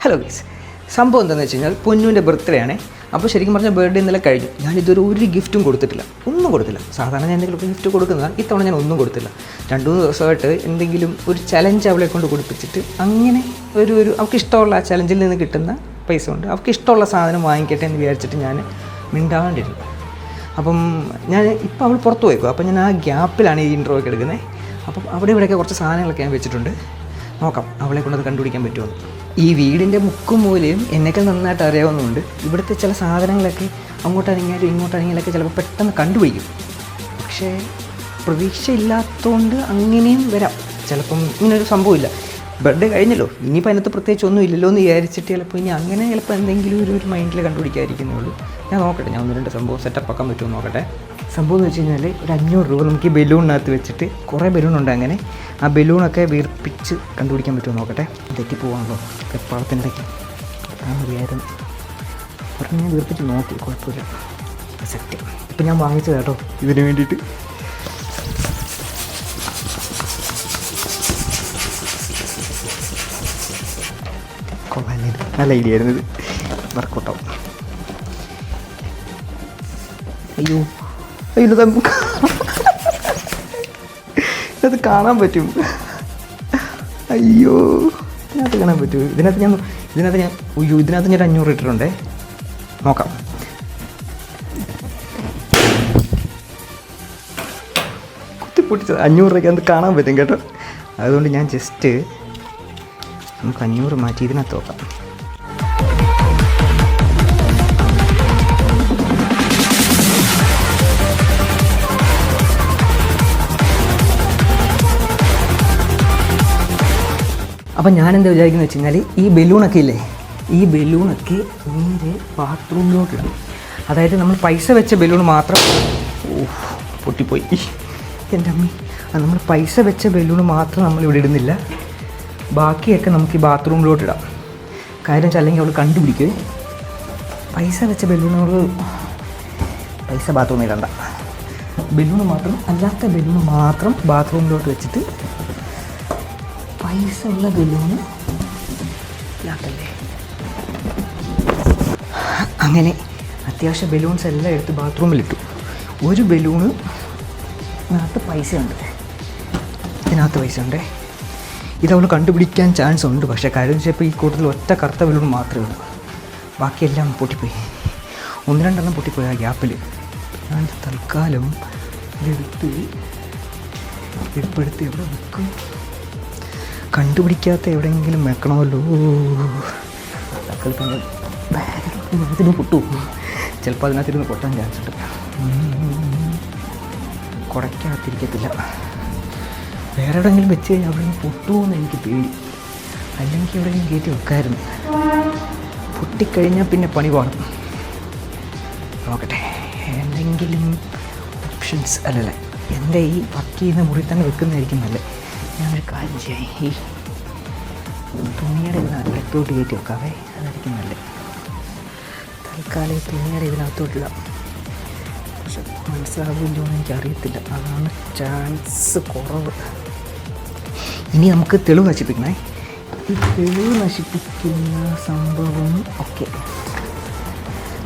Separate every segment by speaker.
Speaker 1: Hello guys, സംഭവം എന്താണെന്ന് വെച്ച് കഴിഞ്ഞാൽ പൊന്നുവിൻ്റെ ബർത്ത്ഡേ ആണ്. അപ്പോൾ ശരിക്കും പറഞ്ഞാൽ ബർത്ത്ഡേ ഇന്നലെ കഴിഞ്ഞു. ഞാനിതൊരു ഗിഫ്റ്റും കൊടുത്തിട്ടില്ല, ഒന്നും കൊടുത്തില്ല. സാധാരണ ഞാൻ എന്തെങ്കിലുമൊക്കെ ഗിഫ്റ്റ് കൊടുക്കുന്നതാണ്, ഇത്തവണ ഞാൻ ഒന്നും കൊടുത്തില്ല. 2-3 ദിവസമായിട്ട് എന്തെങ്കിലും ഒരു ചലഞ്ച് അവളെ കൊണ്ട് കൊടുപ്പിച്ചിട്ട് അങ്ങനെ ഒരു അവൾക്ക് ഇഷ്ടമുള്ള ആ ചലഞ്ചിൽ നിന്ന് കിട്ടുന്ന പൈസ കൊണ്ട് അവൾക്ക് ഇഷ്ടമുള്ള സാധനം വാങ്ങിക്കട്ടെ എന്ന് വിചാരിച്ചിട്ട് ഞാൻ മിണ്ടാണ്ടിരുന്നു. അപ്പം ഞാൻ ഇപ്പോൾ അവൾ പുറത്ത് പോയിക്കോ, അപ്പോൾ ഞാൻ ആ ഗ്യാപ്പിലാണ് ഈ ഇൻട്രോ ഒക്കെ എടുക്കുന്നത്. അപ്പം അവിടെ ഇവിടെയൊക്കെ കുറച്ച് സാധനങ്ങളൊക്കെ ഞാൻ വെച്ചിട്ടുണ്ട്. നോക്കാം അവളെ കൊണ്ടത് കണ്ടുപിടിക്കാൻ പറ്റുമെന്ന്. ഈ വീടിൻ്റെ മുക്കും മൂലയും എന്നേക്കാൾ നന്നായിട്ട് അറിയാവുന്നതുകൊണ്ട് ഇവിടുത്തെ ചില സാധനങ്ങളൊക്കെ അങ്ങോട്ടനങ്ങിയാലും ഇങ്ങോട്ടനങ്ങിയാലൊക്കെ ചിലപ്പോൾ പെട്ടെന്ന് കണ്ടുപിടിക്കും. പക്ഷേ പ്രതീക്ഷയില്ലാത്തതുകൊണ്ട് അങ്ങനെയും വരാം. ചിലപ്പം ഇങ്ങനൊരു സംഭവമില്ല, ബർത്ത്ഡേ കഴിഞ്ഞല്ലോ, ഇനിയിപ്പോൾ അതിനകത്ത് പ്രത്യേകിച്ച് ഒന്നും ഇല്ലല്ലോ എന്ന് വിചാരിച്ചിട്ട് ചിലപ്പോൾ ഇനി അങ്ങനെ ചിലപ്പോൾ എന്തെങ്കിലും ഒരു മൈൻഡിൽ കണ്ടുപിടിക്കാതിരിക്കുന്നുള്ളൂ. ഞാൻ നോക്കട്ടെ, ഞാൻ 1-2 സംഭവം സെറ്റപ്പ് ആക്കാൻ പറ്റുമോ നോക്കട്ടെ. സംഭവം എന്ന് വെച്ച് കഴിഞ്ഞാൽ ഒരു 500 രൂപ നമുക്ക് ഈ ബലൂണിനകത്ത് വെച്ചിട്ട്, കുറേ ബലൂണുണ്ട് അങ്ങനെ, ആ ബലൂണൊക്കെ വീർപ്പിച്ച് കണ്ടുപിടിക്കാൻ പറ്റുമോ നോക്കട്ടെ. തെറ്റിപ്പോവാണല്ലോ വെപ്പാളത്തിനിടയ്ക്ക്, ആ മതിയായിരുന്നു. ഒരെണ്ണം ഞാൻ വീർപ്പിച്ച് നോക്കി, കുഴപ്പമില്ല, സെറ്റ്. ഇപ്പം ഞാൻ വാങ്ങിച്ചത് കേട്ടോ ഇതിന് വേണ്ടിയിട്ട്. നല്ല ഐഡിയ ആയിരുന്നു ഇത്, വർക്കൗട്ടാവും. അയ്യോ ഇത് കാണാൻ പറ്റും. അയ്യോ ഇതിനകത്ത് കാണാൻ പറ്റും. ഇതിനകത്ത് ഞാൻ അയ്യോ ഇതിനകത്ത് ഞാൻ 500 ഇട്ടിട്ടുണ്ടേ. നോക്കാം. കുത്തിപ്പൊട്ടിച്ചത് 500 രൂപയ്ക്ക് അത് കാണാൻ പറ്റും കേട്ടോ. അതുകൊണ്ട് ഞാൻ ജസ്റ്റ് നമുക്ക് 500 മാറ്റി ഇതിനകത്ത് നോക്കാം. അപ്പം ഞാനെന്താ വിചാരിക്കുന്നത് വെച്ച് കഴിഞ്ഞാൽ ഈ ബലൂണൊക്കെ ഇല്ലേ, ഈ ബലൂണൊക്കെ നേരെ ബാത്റൂമിലോട്ടിടാം. അതായത് നമ്മൾ പൈസ വെച്ച ബലൂൺ മാത്രം, പൊട്ടിപ്പോയി എൻ്റെ അമ്മ. നമ്മൾ പൈസ വെച്ച ബലൂൺ മാത്രം നമ്മളിവിടെ ഇടുന്നില്ല, ബാക്കിയൊക്കെ നമുക്ക് ഈ ബാത്റൂമിലോട്ടിടാം. കാര്യം വെച്ചാൽ അല്ലെങ്കിൽ അവൾ കണ്ടുപിടിക്കുക. പൈസ വെച്ച ബലൂണുകൾ പൈസ ബാത്റൂമിൽ ഇടണ്ട, ബലൂൺ മാത്രം, അല്ലാത്ത ബലൂൺ മാത്രം ബാത്റൂമിലോട്ട് വെച്ചിട്ട് പൈസ ഉള്ള ബലൂണ് ഇല്ലാത്തല്ലേ. അങ്ങനെ അത്യാവശ്യം ബലൂൺസ് എല്ലാം എടുത്ത് ബാത്റൂമിലിട്ടു. ഒരു ബലൂണിനകത്ത് പൈസയുണ്ട്, ഇതിനകത്ത് പൈസ ഉണ്ടേ. ഇതവൾ കണ്ടുപിടിക്കാൻ ചാൻസ് ഉണ്ട്. പക്ഷേ കാര്യം വെച്ചപ്പോൾ ഈ കൂട്ടത്തിൽ ഒറ്റ കറുത്ത ബലൂൺ മാത്രമേ ഉള്ളൂ, ബാക്കിയെല്ലാം പൊട്ടിപ്പോയി. 1-2 എണ്ണം പൊട്ടിപ്പോയി ആ ഗ്യാപ്പിൽ. ഞാൻ തൽക്കാലം ഇതെടുത്ത് എവിടെ വെക്കും, കണ്ടുപിടിക്കാത്ത എവിടെയെങ്കിലും വെക്കണമല്ലോ. തൽക്കാലം ബാഗിന് പൊട്ടും, ചിലപ്പോൾ അതിനകത്തിരുന്ന് പൊട്ടാൻ ചാൻസ് ഉണ്ട്. കുടയ്ക്കകത്തിരിക്കത്തില്ല, വേറെ എവിടെയെങ്കിലും വെച്ച് കഴിഞ്ഞാൽ അവിടെ പൊട്ടുമോ എന്ന് എനിക്ക് പേടി. അല്ലെങ്കിൽ എവിടെയെങ്കിലും കയറ്റി വെക്കാമായിരുന്നു. പൊട്ടിക്കഴിഞ്ഞാൽ പിന്നെ പണി പാടും. നോക്കട്ടെ, എന്തെങ്കിലും ഓപ്ഷൻസ്. അല്ലല്ല, എൻ്റെ ഈ വർക്ക് ചെയ്യുന്ന മുറി തന്നെ വെക്കുന്നതായിരിക്കും നല്ലത്. ഞാനൊരു കാര്യം ചെയ്യാം, ഈ തുണിയുടെ ഇതിനകത്തോട്ട് കയറ്റി വെക്കാവേ, അതായിരിക്കും നല്ലത്. തൽക്കാലം ഈ തുണിയുടെ ഇതിനകത്തോട്ടിടാം. പക്ഷെ മനസ്സിലാവില്ലോ എന്ന് എനിക്കറിയത്തില്ല, അതാണ് ചാൻസ് കുറവ്. ഇനി നമുക്ക് തെളിവ് നശിപ്പിക്കണേ. ഈ തെളിവ് നശിപ്പിക്കുന്ന സംഭവം ഓക്കെ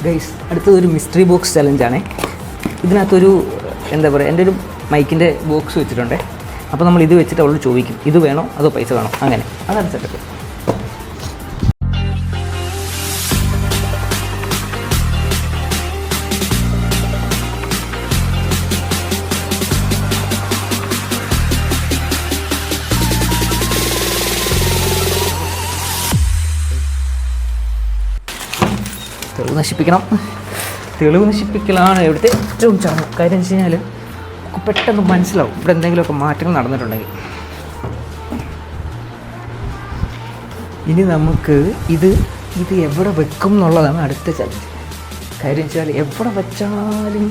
Speaker 1: ഗൈസ്. അടുത്തതൊരു മിസ്റ്ററി ബോക്സ് ചലഞ്ചാണേ. ഇതിനകത്തൊരു എന്താ പറയുക, എൻ്റെ ഒരു മൈക്കിൻ്റെ ബോക്സ് വെച്ചിട്ടുണ്ടേ. അപ്പോൾ നമ്മൾ ഇത് വെച്ചിട്ട് അവളോട് ചോദിക്കും, ഇത് വേണോ അതോ പൈസ വേണോ, അങ്ങനെ. അതാണ് സെറ്റപ്പ്. തെളിവ് നശിപ്പിക്കലാണ് ഇവിടുത്തെ ഏറ്റവും ചടങ്ങ്. കാര്യം വെച്ച് കഴിഞ്ഞാൽ പെട്ടെന്ന് മനസ്സിലാവും ഇവിടെ എന്തെങ്കിലുമൊക്കെ മാറ്റങ്ങൾ നടന്നിട്ടുണ്ടെങ്കിൽ. ഇനി നമുക്ക് ഇത് എവിടെ വെക്കും എന്നുള്ളതാണ് അടുത്ത ചലഞ്ച്. കാര്യം വെച്ചാൽ എവിടെ വെച്ചാലും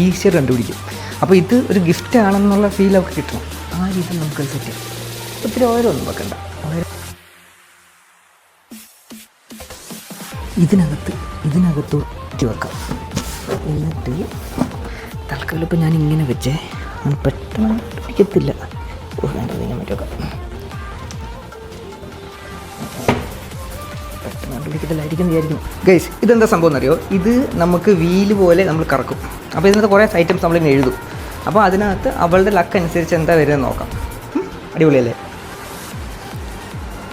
Speaker 1: ഈസിയർ കണ്ടുപിടിക്കും. അപ്പോൾ ഇത് ഒരു ഗിഫ്റ്റ് ആണെന്നുള്ള ഫീൽ ഒക്കെ കിട്ടണം. ആ രീതിയിൽ നമുക്ക് സെറ്റ് ചെയ്യാം. ഒത്തിരി ഓരോന്നും വെക്കണ്ട. ഇതിനകത്ത് ഒറ്റ വെക്കാം. എന്നിട്ട് തൽക്കാലം ഇപ്പോൾ ഞാനിങ്ങനെ വെച്ചേ, പെട്ടെന്ന് പിടിക്കത്തില്ല. വേണ്ടത് ഞാൻ മറ്റൊക്കെ കണ്ടുപിടിക്കത്തില്ലായിരിക്കും വിചാരിക്കുന്നു. ഗൈസ്, ഇതെന്താ സംഭവം എന്നറിയോ? ഇത് നമുക്ക് വീല് പോലെ നമ്മൾ കറക്കും. അപ്പോൾ ഇതിനകത്ത് കുറേ ഐറ്റംസ് നമ്മളിങ്ങനെ എഴുതും. അപ്പോൾ അതിനകത്ത് അവളുടെ ലക്ക് അനുസരിച്ച് എന്താ വരുന്നത് നോക്കാം. അടിപൊളിയല്ലേ?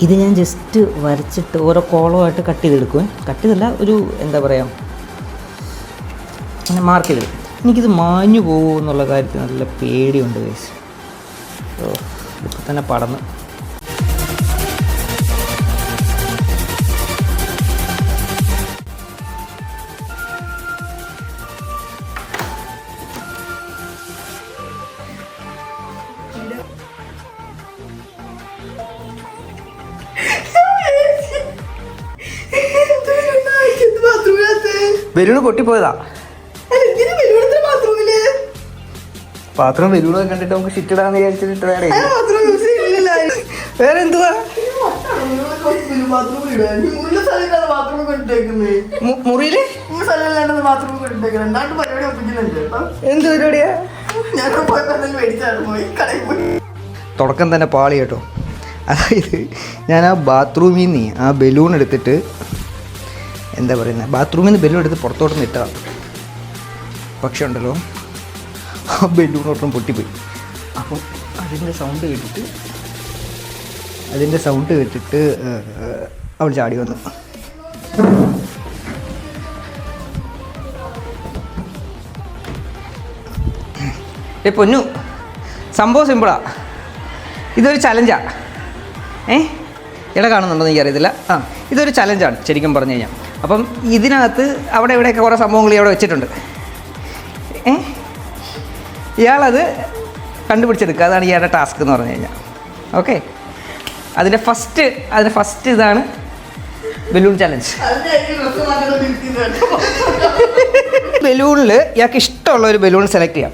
Speaker 1: ഇത് ഞാൻ ജസ്റ്റ് വരച്ചിട്ട് ഓരോ കോളമായിട്ട് കട്ട് ചെയ്തെടുക്കുവേ. കട്ട് ചെയ്തല്ല, ഒരു എന്താ പറയുക, അങ്ങനെ മാർക്ക് ചെയ്തെടുക്കും. എനിക്കിത് മാഞ്ഞു പോകുമോ എന്നുള്ള കാര്യത്തിൽ നല്ല പേടിയുണ്ട് ഗൈസ്. ഓ, ഇപ്പം തന്നെ പടന്ന്. ബലൂണ് പൊട്ടിപ്പോയതാ. പാത്രം ബലൂണൊക്കെ കണ്ടിട്ട് നമുക്ക് ഷിറ്റിടാന്ന് വിചാരിച്ചിട്ട് വേറെ എന്തുവാ മുറിയില് എന്ത് പരിപാടിയാ? തുടക്കം തന്നെ പാളി കേട്ടോ. അതായത് ഞാൻ ആ ബാത്റൂമിൽ നിന്ന് ആ ബലൂൺ എടുത്തിട്ട് എന്താ പറയുന്നത്, ബാത്റൂമിൽ നിന്ന് ബലൂൺ എടുത്ത് പുറത്തോട്ട് നിട്ടതാണ്. പക്ഷെ ഉണ്ടല്ലോ, ആ ബലൂണോട്ടും പൊട്ടിപ്പോയി. അപ്പം അതിൻ്റെ സൗണ്ട് കേട്ടിട്ട് അവൾ ചാടി വന്നു. പൊന്നു, സംഭവം സിമ്പിളാ. ഇതൊരു ചലഞ്ചാണ്. ഇട കാണുന്നുണ്ടോ എന്ന് എനിക്കറിയത്തില്ല. ഇതൊരു ചലഞ്ചാണ് ശരിക്കും പറഞ്ഞു കഴിഞ്ഞാൽ. അപ്പം ഇതിനകത്ത് അവിടെ ഇവിടെയൊക്കെ കുറേ സംഭവങ്ങൾ ഇവിടെ വെച്ചിട്ടുണ്ട്. ഇയാളത് കണ്ടുപിടിച്ചെടുക്കുക. അതാണ് ഇയാളുടെ ടാസ്ക് എന്ന് പറഞ്ഞു കഴിഞ്ഞാൽ. ഓക്കെ, അതിൻ്റെ ഫസ്റ്റ് ഇതാണ് ബലൂൺ ചലഞ്ച്. ബലൂണിൽ ഇയാൾക്ക് ഇഷ്ടമുള്ള ഒരു ബലൂൺ സെലക്ട് ചെയ്യാം.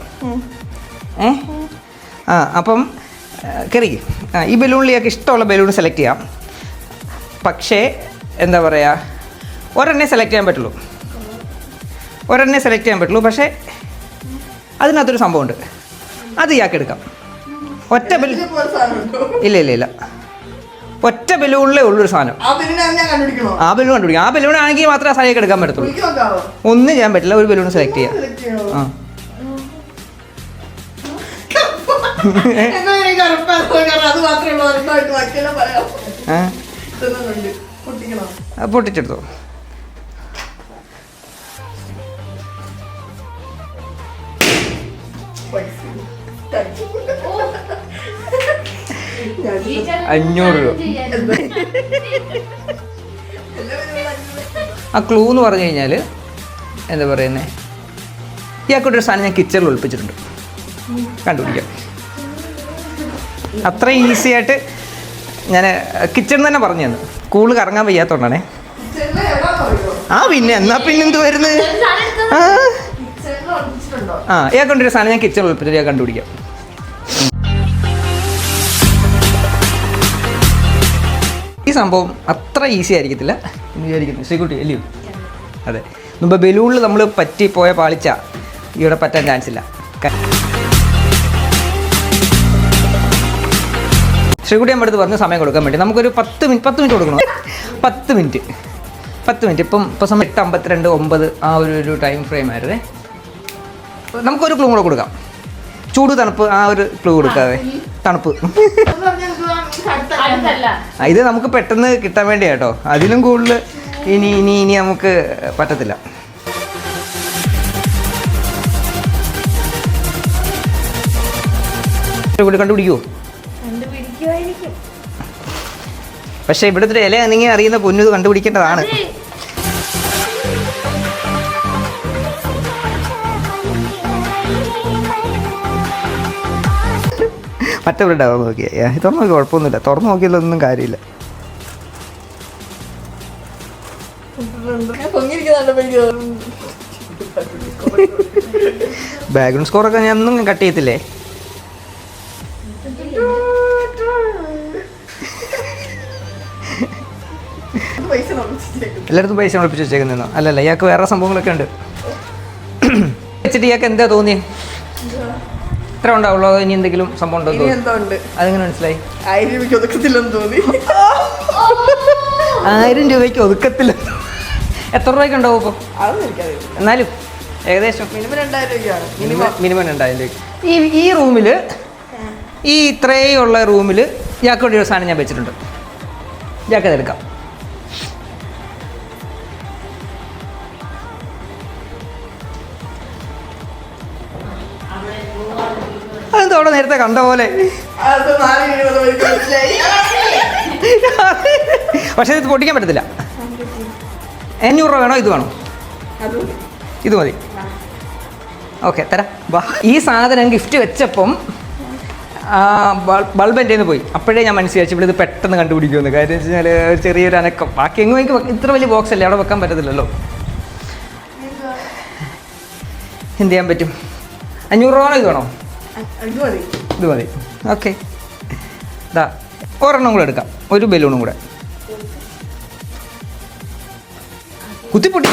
Speaker 1: അപ്പം കയറി ഈ ബലൂണിൽ ഇയാൾക്ക് ഇഷ്ടമുള്ള ബലൂൺ സെലക്ട് ചെയ്യാം. പക്ഷേ എന്താ പറയുക, ഒരെണ്ണേ സെലക്ട് ചെയ്യാൻ പറ്റുള്ളൂ. പക്ഷേ അതിനകത്തൊരു സംഭവമുണ്ട്, അത് ഇയാൾക്ക് എടുക്കാം. ഒറ്റ ബലൂൺ ഇല്ല, ഒറ്റ ബലൂണിലേ ഉള്ളൊരു സാധനം. ആ ബലൂൺ കണ്ടുപിടിക്കാം. ആ ബലൂൺ ആണെങ്കിൽ മാത്രമേ ആ സാധനം എടുക്കാൻ പറ്റത്തുള്ളൂ. ഒന്നും ചെയ്യാൻ പറ്റില്ല, ഒരു ബലൂൺ സെലക്ട് ചെയ്യാം. പൊട്ടിച്ചെടുത്തോ. $500. ആ ക്ലൂ എന്ന് പറഞ്ഞു കഴിഞ്ഞാൽ എന്താ പറയുന്നത്, ഇയാൾക്കൊരു സാധനം ഞാൻ കിച്ചണിൽ ഒളിപ്പിച്ചിട്ടുണ്ട്. കണ്ടുപിടിക്കാം. അത്ര ഈസി ആയിട്ട് ഞാൻ കിച്ചണിൽ തന്നെ പറഞ്ഞു തന്നു. സ്കൂളിൽ കറങ്ങാൻ വയ്യാത്തോണ്ടാണേ. പിന്നെ എന്ത് വരുന്നത്? ഇയാൾക്കൊണ്ടൊരു സാധനം ഞാൻ കിച്ചണിൽ ഒളിപ്പിച്ചിട്ട് ഞാൻ കണ്ടുപിടിക്കാം. ഈ സംഭവം അത്ര ഈസി ആയിരിക്കത്തില്ല എന്ന് വിചാരിക്കുന്നു. ശ്രീകുട്ടി അല്ലയോ? അതെ, മുമ്പ് ബലൂണിൽ നമ്മൾ പറ്റിപ്പോയ പാളിച്ച ഇവിടെ പറ്റാൻ ചാൻസ് ഇല്ല. ശ്രീകുട്ടി നമ്മുടെ അടുത്ത് പറഞ്ഞ് സമയം കൊടുക്കാൻ വേണ്ടി നമുക്കൊരു 10 മിനിറ്റ് കൊടുക്കണം. 10 മിനിറ്റ്. ഇപ്പം സമയം 8:52, 9 ആ ഒരു ടൈം ഫ്രെയിം ആയിരുന്നേ. നമുക്കൊരു ക്ലൂ കൂടെ കൊടുക്കാം. ചൂട് തണുപ്പ് ആ ഒരു ക്ലൂ കൊടുക്കാതെ. തണുപ്പ്. ഇത് നമുക്ക് പെട്ടെന്ന് കിട്ടാൻ വേണ്ടി കേട്ടോ. അതിലും കൂടുതൽ ഇനി നമുക്ക് പറ്റത്തില്ല. കണ്ടുപിടിക്കുമോ? പക്ഷെ ഇവിടുത്തെ ഇല ആണെങ്കിൽ അറിയുന്ന പൊന്നു ഇത് കണ്ടുപിടിക്കേണ്ടതാണ്. മറ്റേ ബ്രെഡാവും നോക്കിയാ. തുറന്നു നോക്കി കുഴപ്പമൊന്നുമില്ല. തുറന്നു നോക്കിയതൊന്നും കാര്യമില്ല. ബാക്ക്ഗ്രൗണ്ട് സ്കോറൊക്കെ ഞാൻ ഒന്നും കട്ട് ചെയ്യത്തില്ലേ? എല്ലായിടത്തും പൈസ ഒളിപ്പിച്ച് വെച്ചേക്കുന്നോ? അല്ലല്ല, ഇയാൾക്ക് വേറെ സംഭവങ്ങളൊക്കെ ഉണ്ട്. വെച്ചിട്ട് ഇയാൾക്ക് എന്താ തോന്നിയേ? ഇത്ര ഉണ്ടാവുള്ളൂ? ഇനി എന്തെങ്കിലും സംഭവം ഉണ്ടോ? അതെങ്ങനെ മനസ്സിലായി? 1000 രൂപയ്ക്ക് ഒതുക്കത്തില്ല. എത്ര രൂപയ്ക്ക് ഉണ്ടാവും ഇപ്പോൾ? എന്നാലും ഏകദേശം
Speaker 2: മിനിമം 2000 രൂപയാണ്.
Speaker 1: മിനിമം 2000 രൂപ. ഈ റൂമിൽ, ഈ ഇത്രയുള്ള റൂമിൽ ജാക്കോടെ ഒരു സാധനം ഞാൻ വെച്ചിട്ടുണ്ട്. ജാക്കത് എടുക്കാം. അതെന്താ അവിടെ നേരത്തെ കണ്ട പോലെ? പക്ഷേ ഇത് പൊട്ടിക്കാൻ പറ്റത്തില്ല. 500 രൂപ വേണോ ഇത് വേണോ? ഇത് മതി. ഓക്കെ തരാം. വാ. ഈ സാധനം ഗിഫ്റ്റ് വെച്ചപ്പം ബൾബ് എൻ്റെ പോയി. അപ്പോഴേ ഞാൻ മനസ്സിലാച്ചു ഇവിടെ ഇത് പെട്ടെന്ന് കണ്ടുപിടിക്കുമെന്ന്. കാര്യം വെച്ച് കഴിഞ്ഞാൽ ചെറിയൊരു അനക്കം. ബാക്കി എങ്ങും എനിക്ക് ഇത്ര വലിയ ബോക്സ് അല്ലേ, അവിടെ വെക്കാൻ പറ്റത്തില്ലല്ലോ. എന്ത് ചെയ്യാൻ പറ്റും? 500 രൂപ വേണോ ഇത് വേണോ? ഇത് മതി. ഓക്കെ. ഇതാ ഒരെണ്ണം കൂടെ എടുക്കാം, ഒരു ബലൂണും കൂടെ. കുത്തിപ്പൊട്ടി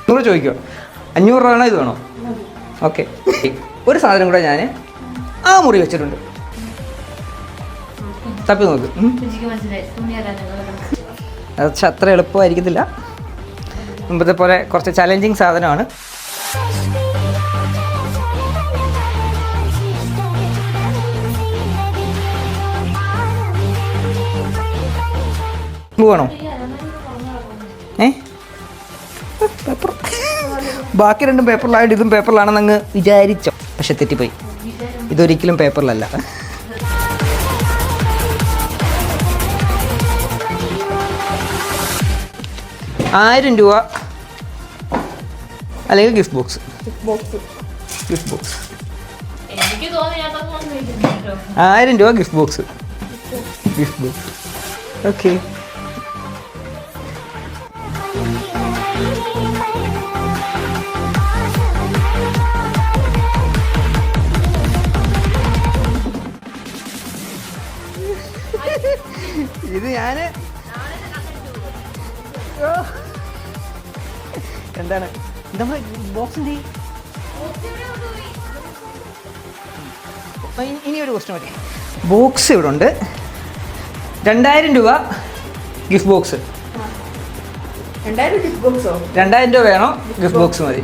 Speaker 1: നൂറ് ചോദിക്കുമോ? 500 രൂപ വേണോ ഇത് വേണോ? ഓക്കെ. ഒരു സാധനം കൂടെ ഞാൻ ആ മുറി വെച്ചിട്ടുണ്ട്. തപ്പി നോക്ക്. അത് അത്ര എളുപ്പമായിരിക്കത്തില്ല. മുമ്പത്തെ പോലെ കുറച്ച് ചലഞ്ചിങ് സാധനമാണ്. വേണോ? പേപ്പർ. ബാക്കി രണ്ടും പേപ്പറിലായിട്ട് ഇതും പേപ്പറിലാണെന്ന് അങ്ങ് വിചാരിച്ചോ. പക്ഷെ തെറ്റിപ്പോയി. ഇതൊരിക്കലും പേപ്പറിലല്ല. ₹1000 അല്ലെങ്കിൽ ഗിഫ്റ്റ് ബോക്സ്. ഗിഫ്റ്റ് ബോക്സ് 1000 രൂപ gift box. Gift box. Okay. ഇത് ഞാൻ എന്താണ് നമ്മുടെ ബോക്സിൻ്റെ ഇനി ഒരു ക്വസ്റ്റ്യൻ മതി. ബോക്സ് ഇവിടെ ഉണ്ട്. 2000 രൂപ ഗിഫ്റ്റ് ബോക്സ്. 2000 രൂപ വേണോ? ഗിഫ്റ്റ് ബോക്സ് മതി.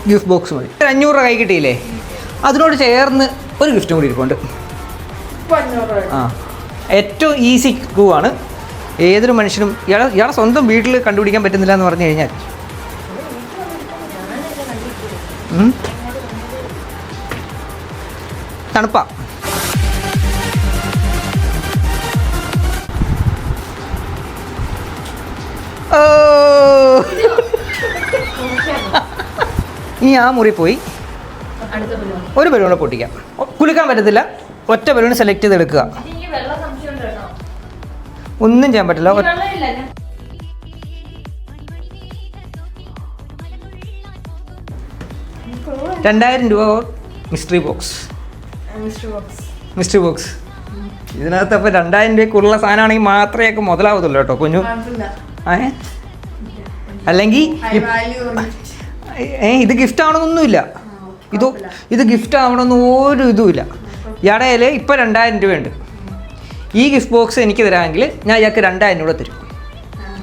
Speaker 1: ഗിഫ്റ്റ് ബോക്സ് മതി. 500 രൂപ കൈ കിട്ടിയില്ലേ? അതിനോട് ചേർന്ന് ഒരു ഗിഫ്റ്റും കൂടി ഇരിപ്പുണ്ട്. ആ, ഏറ്റവും ഈസി ക്ലൂ ആണ്. ഏതൊരു മനുഷ്യനും ഇയാളെ സ്വന്തം വീട്ടിൽ കണ്ടുപിടിക്കാൻ പറ്റുന്നില്ല എന്ന് പറഞ്ഞു കഴിഞ്ഞാൽ തണുപ്പാ. ഇനി ആ മുറി പോയി ഒരു ബലൂൺ പൊട്ടിക്കാം. കുലുക്കാൻ പറ്റത്തില്ല. ഒറ്റ ബലൂൺ സെലക്ട് ചെയ്ത് എടുക്കുക. ഒന്നും ചെയ്യാൻ പറ്റില്ല. 2000 രൂപ മിസ്റ്ററി ബോക്സ്. Mystery box. ഇതിനകത്ത് അപ്പോൾ 2000 രൂപയ്ക്കുള്ള സാധനമാണെങ്കിൽ മാത്രമേ മുതലാവത്തുള്ളൂ കേട്ടോ കുഞ്ഞു. അല്ലെങ്കിൽ ഇത് ഗിഫ്റ്റ് ആവണമെന്നൊന്നുമില്ല. ഇത് ഗിഫ്റ്റ് ആവണമെന്ന് ഒരു ഇതുമില്ല. ഇയാളുടെ ഇപ്പം 2000 രൂപയുണ്ട്. ഈ ഗിഫ്റ്റ് ബോക്സ് എനിക്ക് തരാമെങ്കിൽ ഞാൻ ഇയാൾക്ക് 2000 രൂപ തരും.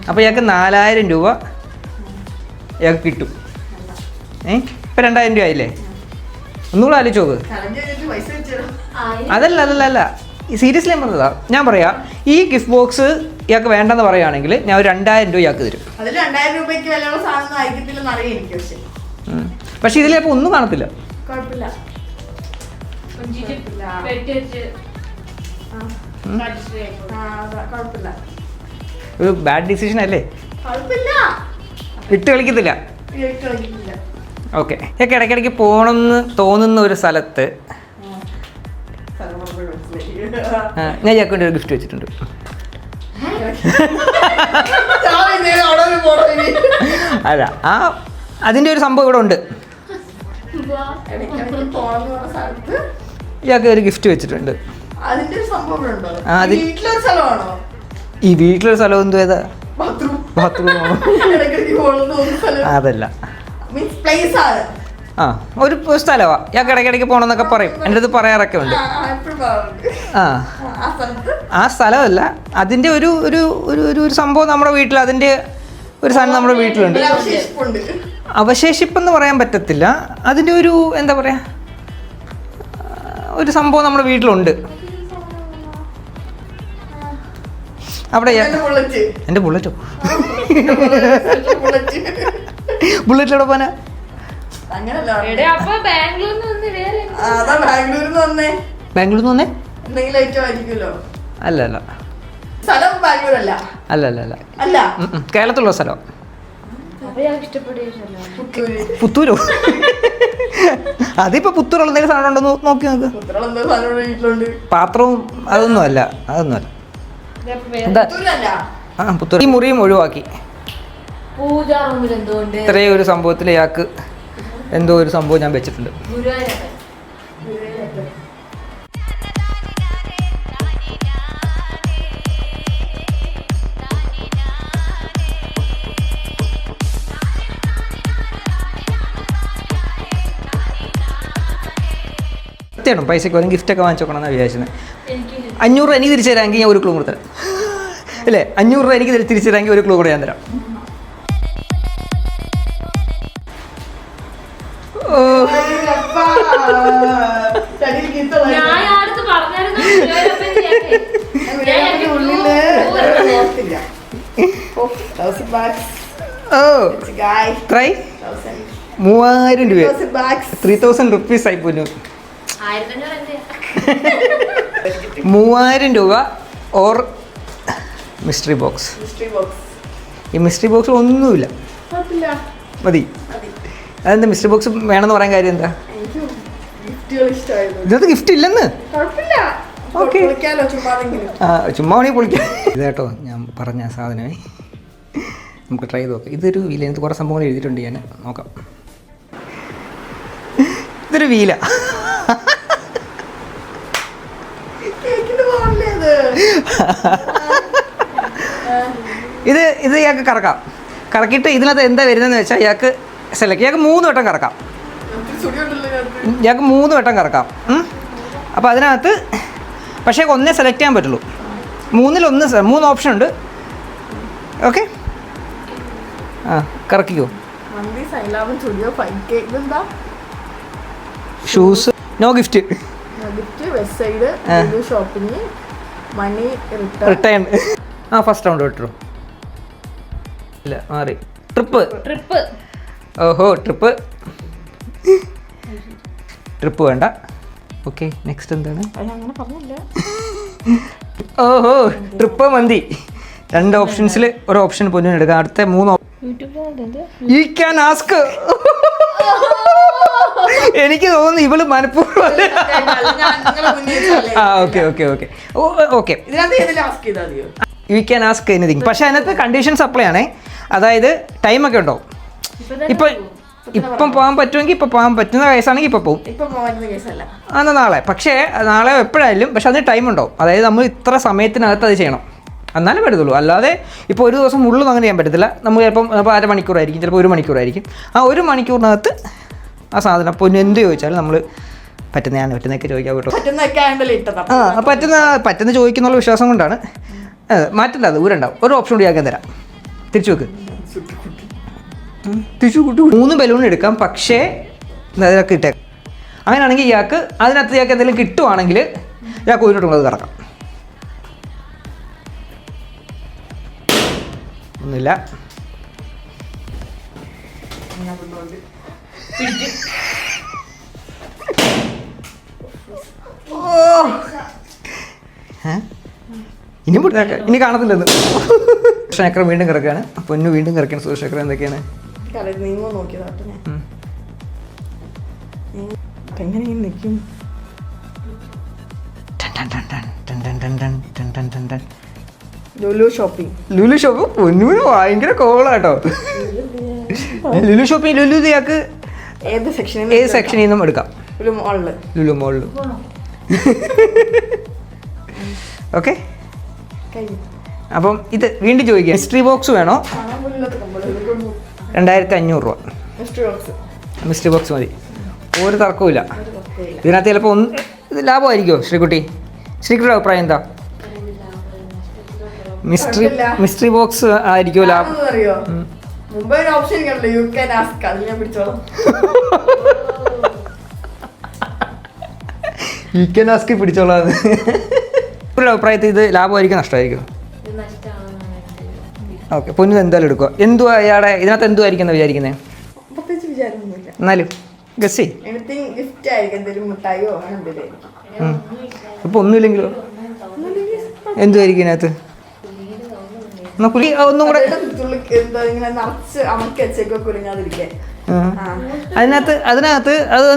Speaker 1: അപ്പോൾ ഇയാൾക്ക് 4000 രൂപ ഇയാൾക്ക് കിട്ടും. ഇപ്പം 2000 രൂപ ആയില്ലേ? ഒന്നുകൂടെ ആലോചിച്ച് നോക്ക്. അതല്ല സീരിയസ്ലി ഞാൻ പറഞ്ഞതാ. ഞാൻ പറയാം, ഈ ഗിഫ്റ്റ് ബോക്സ് ഇയാൾക്ക് വേണ്ടെന്ന് പറയുകയാണെങ്കിൽ ഞാൻ ഒരു 2000 രൂപ ഇയാൾക്ക് തരും. പക്ഷെ ഇതിലപ്പോൾ ഒന്നും കാണത്തില്ല. ഒരു ബാഡ് ഡിസിഷൻ അല്ലേ? ഇട്ട് കളിക്കത്തില്ല. ഓക്കെ. ഇതൊക്കെ ഇടയ്ക്കിടയ്ക്ക് പോകണമെന്ന് തോന്നുന്ന ഒരു സ്ഥലത്ത് ഞാൻ ഇയാൾക്ക് ഒരു ഗിഫ്റ്റ് വെച്ചിട്ടുണ്ട്. അല്ല, അതിൻ്റെ ഒരു സംഭവം ഇവിടെ ഉണ്ട്. ഇയാൾക്ക് ഒരു ഗിഫ്റ്റ് വെച്ചിട്ടുണ്ട്. ഈ വീട്ടിലൊരു സ്ഥലം എന്തോ ഏതാ? ബാത്റൂം. അതല്ല, ആ ഒരു സ്ഥലമാണ് ഞാൻ ഇടയ്ക്കിടയ്ക്ക് പോകണമെന്നൊക്കെ പറയും, എൻ്റെ അടുത്ത് പറയാറൊക്കെ ഉണ്ട്. ആ ആ സ്ഥലമല്ല, അതിൻ്റെ ഒരു ഒരു ഒരു ഒരു സംഭവം നമ്മുടെ വീട്ടിൽ, അതിൻ്റെ ഒരു സാധനം നമ്മുടെ വീട്ടിലുണ്ട്. അവശേഷിപ്പെന്ന് പറയാൻ പറ്റത്തില്ല, അതിൻ്റെ ഒരു എന്താ പറയുക, ഒരു സംഭവം നമ്മുടെ വീട്ടിലുണ്ട്. അവിടെ എൻ്റെ ബുള്ളറ്റോ ബുള്ളറ്റ് എവിടെ പോനാ? ബാംഗ്ലൂരിൽ നിന്ന് വന്നേ? അല്ല അല്ല അല്ല അല്ല അല്ല, കേരളത്തിലുള്ള സ്ഥലം. പുത്തൂരോ? അതിപ്പോ പുത്തൂരുള്ള എന്തെങ്കിലും സാധനം ഉണ്ടോ നോക്കി നോക്ക്. പാത്രവും അതൊന്നും അല്ല, അതൊന്നും അല്ല. ആ പുത്തൂർ. ഈ മുറിയും ഒഴിവാക്കി ഇത്രയും ഒരു സംഭവത്തിൽ ഇയാൾക്ക് എന്തോ ഒരു സംഭവം ഞാൻ വെച്ചിട്ടുണ്ട്. സത്യമാണ്, പൈസയ്ക്ക് വരും ഗിഫ്റ്റൊക്കെ വാങ്ങിച്ചോക്കണമെന്നാണ് വിചാരിച്ചത്. 500 രൂപ എനിക്ക് തിരിച്ചു തരാമെങ്കിൽ ഞാൻ ഒരു ക്ലൂ കൂടെ തരാം, അല്ലേ? 500 രൂപ എനിക്ക് തിരിച്ചു തരാമെങ്കിൽ ഒരു ക്ലൂ കൂടെ ഞാൻ തരാം. ട്രൈ 3000 രൂപ, 3000 റുപ്പീസ് ആയി പോന്നു. 3000 രൂപ ഓർ മിസ്റ്ററി ബോക്സ്. ഈ മിസ്റ്ററി ബോക്സിൽ ഒന്നുമില്ല, മതി. അതെന്താ മിസ്റ്ററി ബോക്സ് വേണമെന്ന് പറയാൻ കാര്യം എന്താ? ഇതിനകത്ത് ഗിഫ്റ്റ് ഇല്ലെന്ന്. ഓക്കെ, ആ ചുമ്മാ വേണമെങ്കിൽ പൊളിക്കാം. ഇതേട്ടോ ഞാൻ പറഞ്ഞ സാധനമേ, നമുക്ക് ട്രൈ ചെയ്ത് നോക്കാം. ഇതൊരു വീല, എനിക്ക് കുറേ സംഭവങ്ങൾ എഴുതിയിട്ടുണ്ട്, ഞാൻ നോക്കാം. ഇതൊരു വീല. ഇത് ഇയാൾക്ക് കറക്കാം. കറക്കിയിട്ട് ഇതിനകത്ത് എന്താ വരുന്നതെന്ന് വെച്ചാൽ ഇയാൾക്ക് സെലക്ട്, ഇയാൾക്ക് 3 വട്ടം കറക്കാം. ഇയാൾക്ക് 3 വട്ടം കറക്കാം. അപ്പോൾ അതിനകത്ത് പക്ഷേ ഒന്നേ സെലക്ട് ചെയ്യാൻ പറ്റുള്ളൂ. 3-ൽ 1, 3 ഓപ്ഷൻ ഉണ്ട്. ഓക്കെ, ആ കറക്കിക്കോ. Shoes no gift. റിട്ടേൺ. ആ ഫസ്റ്റ് റൗണ്ട് വിട്ടോ. ഇല്ല മാറി. ട്രിപ്പ്. ഓഹോ ട്രിപ്പ് വേണ്ട. ഓക്കെ, നെക്സ്റ്റ് എന്താണ്? ഓഹോ ട്രിപ്പ് മന്തി. 2 ഓപ്ഷൻസിൽ ഒരു ഓപ്ഷൻ പൊന്നിന് എടുക്കാം. അടുത്ത 3 യു ക്യാൻ ആസ്ക്. എനിക്ക് തോന്നുന്നു ഇവള് മനഃപൂർവ്വം. ആ okay okay okay okay, U can ask anything. പക്ഷെ അതിനകത്ത് കണ്ടീഷൻസ് അപ്ലൈ ആണേ. അതായത് ടൈമൊക്കെ ഉണ്ടോ? ഇപ്പം പോകാൻ പറ്റുമെങ്കിൽ ഇപ്പം പോകാൻ പറ്റുന്ന കേസാണെങ്കിൽ ഇപ്പം പോകും, എന്നാൽ നാളെ. പക്ഷേ നാളെ എപ്പോഴായാലും, പക്ഷെ അതിന് ടൈം ഉണ്ടാവും. അതായത് നമ്മൾ ഇത്ര സമയത്തിനകത്ത് അത് ചെയ്യണം, എന്നാലേ പറ്റത്തുള്ളൂ. അല്ലാതെ ഇപ്പോൾ ഒരു ദിവസം മുള്ളും അങ്ങനെ ചെയ്യാൻ പറ്റത്തില്ല. നമ്മൾ ചിലപ്പം 1/2 മണിക്കൂറായിരിക്കും, ചിലപ്പോൾ 1 മണിക്കൂറായിരിക്കും. ആ 1 മണിക്കൂറിനകത്ത് ആ സാധനം അപ്പോൾ എന്ത് ചോദിച്ചാലും നമ്മൾ പറ്റുന്നതൊക്കെ ചോദിക്കാൻ കേട്ടോ. ആ പറ്റുന്ന ചോദിക്കുന്നുള്ള വിശ്വാസം കൊണ്ടാണ്. മാറ്റണ്ട, അത് ഊരുണ്ടാവും. ഒരു ഓപ്ഷൻ കൂടി ആക്കാൻ തരാം. തിരിച്ചു വെക്ക്. 3 ബലൂൺ എടുക്കാം, പക്ഷേ അതിനൊക്കെ ഇട്ടേക്കാം. അങ്ങനെയാണെങ്കിൽ ഇയാൾക്ക് അതിനകത്ത് ഇയാൾക്ക് എന്തെങ്കിലും കിട്ടുവാണെങ്കിൽ ഇയാൾക്ക് ഊരിട്ടുള്ളത് കറക്കാം. ഒന്നുമില്ല. ഇനി കാണത്തില്ലെന്ന്. സുരേഷ് വീണ്ടും കിടക്കുകയാണ്. പൊന്നു വീണ്ടും കിടക്കുകയാണ്. സുരേഷ് എന്തൊക്കെയാണ്?
Speaker 2: ലുലു ഷോപ്പിംഗ്.
Speaker 1: പൊന്നൂന് ഭയങ്കര കോളാട്ടോ. ലുലു ഷോപ്പിംഗ്. ലുലു ഇയാൾക്ക് ഏത് സെക്ഷനിൽ നിന്നും എടുക്കാം. ലുലു മോളില്. ഓക്കെ, അപ്പം ഇത് വീണ്ടും ചോദിക്കാം. മിസ്റ്ററി ബോക്സ് വേണോ? 2500 രൂപ മിസ്റ്ററി ബോക്സ് മതി. ഒരു തർക്കവുമില്ല. ഇതിനകത്ത് ചിലപ്പോൾ ഒന്ന് ഇത് ലാഭമായിരിക്കുമോ ശ്രീകുട്ടി? ശ്രീകുട്ടിയുടെ അഭിപ്രായം എന്താ? മിസ്റ്ററി ബോക്സ് ആയിരിക്കുമോ ലാഭം?
Speaker 2: അറിയോ മുമ്പേ ഒരു ഓപ്ഷൻ കണ്ടല്ലോ, യു ക്യാൻ ആസ്ക്, അത് ഞാൻ പിടിച്ചോളാം.
Speaker 1: യു ക്യാൻ ആസ്ക് പിടിച്ചോളാം. ഒരു അഭിപ്രായത്തിൽ ഇത് ലാഭമായിരിക്കും നഷ്ടമായിരിക്കും? ഓക്കെ, പൊന്നു എന്തായാലും എടുക്കുക. എന്തുവാ അയാളെ ഇതിനകത്ത് എന്തുമായിരിക്കും എന്ന് വിചാരിക്കുന്നത്?
Speaker 2: പ്രത്യേകിച്ച് വിചാരമൊന്നുമില്ല.
Speaker 1: എന്നാലും ഗസ്
Speaker 2: എനിത്തിങ് ഗിഫ്റ്റ് ആയിരിക്കും, എന്തെങ്കിലും മിഠായിയോ അങ്ങനെ എന്തെങ്കിലും.
Speaker 1: അപ്പോൾ ഒന്നുമില്ലെങ്കിലോ എന്തുമായിരിക്കും ഇതിനകത്ത്? ഒന്നും കൂടെ
Speaker 2: ഇങ്ങനെ നിറച്ച് അമർത്തി വെച്ചേക്കോ കുരുങ്ങാതിരിക്കാൻ.
Speaker 1: അതിനകത്ത് അത്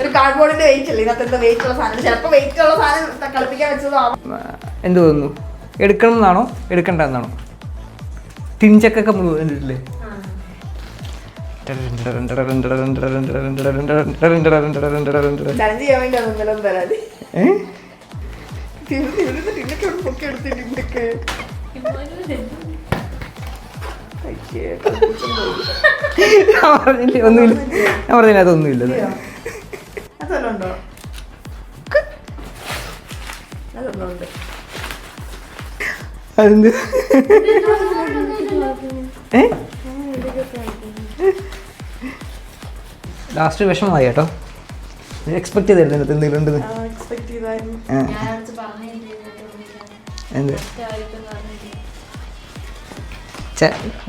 Speaker 2: ഒരു കാർഡ്ബോർഡിന്റെ വെയിറ്റ് അല്ലേ ഇതിനകത്ത്? എന്താ വെയിറ്റ് ഉള്ള സാധനം? ചിലപ്പോൾ വെയിറ്റ് ഉള്ള സാധനം കളിപ്പിക്കാൻ വെച്ചതാവാം.
Speaker 1: എന്ത് തോന്നുന്നു? എടുക്കണം എന്നാണോ എടുക്കണ്ടെന്നാണോ? തിരിച്ചക്കൊക്കെ മുഴുവനില്ലേ?
Speaker 2: ചലഞ്ച് ചെയ്യാൻ വേണ്ടി അതൊന്നും തരാതെ
Speaker 1: ഒന്നുമില്ല. ഞാൻ പറഞ്ഞില്ല അതൊന്നുമില്ല.
Speaker 2: അതെല്ലാം ഉണ്ട്.
Speaker 1: അതെന്ത്? ലാസ്റ്റ് വിഷമമായി കേട്ടോ. എക്സ്പെക്ട് ചെയ്തായിരുന്നു ഇതിനകത്ത് എന്തെങ്കിലും ഉണ്ടെന്ന്. എന്ത്?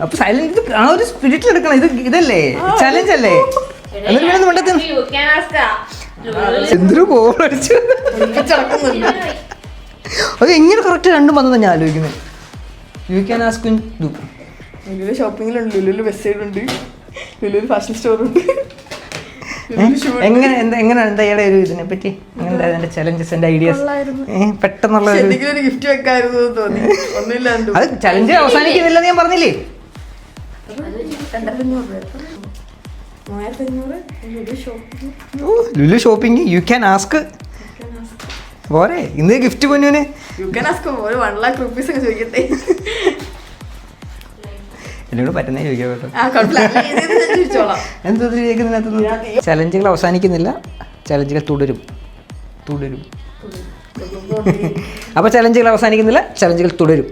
Speaker 1: അപ്പൊ സൈലന്റ് ആ ഒരു സ്പിരിറ്റിൽ എടുക്കണം. ഇതല്ലേ ചലഞ്ച് അല്ലേ? എന്തൊരു ബോറടിച്ചു. അത് എങ്ങനെ കറക്റ്റ് രണ്ടും വന്നതാണ് ഞാൻ ആലോചിക്കുന്നത്. യു ക്യാൻ ആസ്ക്
Speaker 2: ലുലു ഷോപ്പിങ്ങിലുണ്ട്, ലുലു വെസ്റ്റ് സൈഡുണ്ട്, ലുലു ഫാഷൻ സ്റ്റോറുണ്ട്.
Speaker 1: എങ്ങനെ എന്താ ഇയാളുടെ ഒരു ഇതിനെ പറ്റി എന്റെ ചലഞ്ചസ് എന്റെ ഐഡിയാസ് പെട്ടെന്നുള്ള
Speaker 2: എന്തെങ്കിലും ഗിഫ്റ്റ് വെക്കായിരുന്നു തോന്നി. ഒന്നുമില്ലാണ്ട്
Speaker 1: അത് ചലഞ്ച് അവസാനിക്കുന്നില്ലെന്ന് ഞാൻ പറഞ്ഞില്ലേ?
Speaker 2: 2500
Speaker 1: Lulu shopping U can ask പോരെ. ഇന്ന് ഗിഫ്റ്റ് പൊന്നുവിന്
Speaker 2: യു ക്യാൻ ആസ്ക് ഒരു 1 lakh rupees ഒക്കെ ചോദിക്കട്ടെ.
Speaker 1: എന്നോട് പറ്റുന്നേ ചോദിക്കാം കേട്ടോ. എന്തോ ചോദിക്കുന്നതിനകത്ത് ചലഞ്ചുകൾ അവസാനിക്കുന്നില്ല, ചലഞ്ചുകൾ തുടരും. അപ്പോൾ ചലഞ്ചുകൾ അവസാനിക്കുന്നില്ല, ചലഞ്ചുകൾ തുടരും.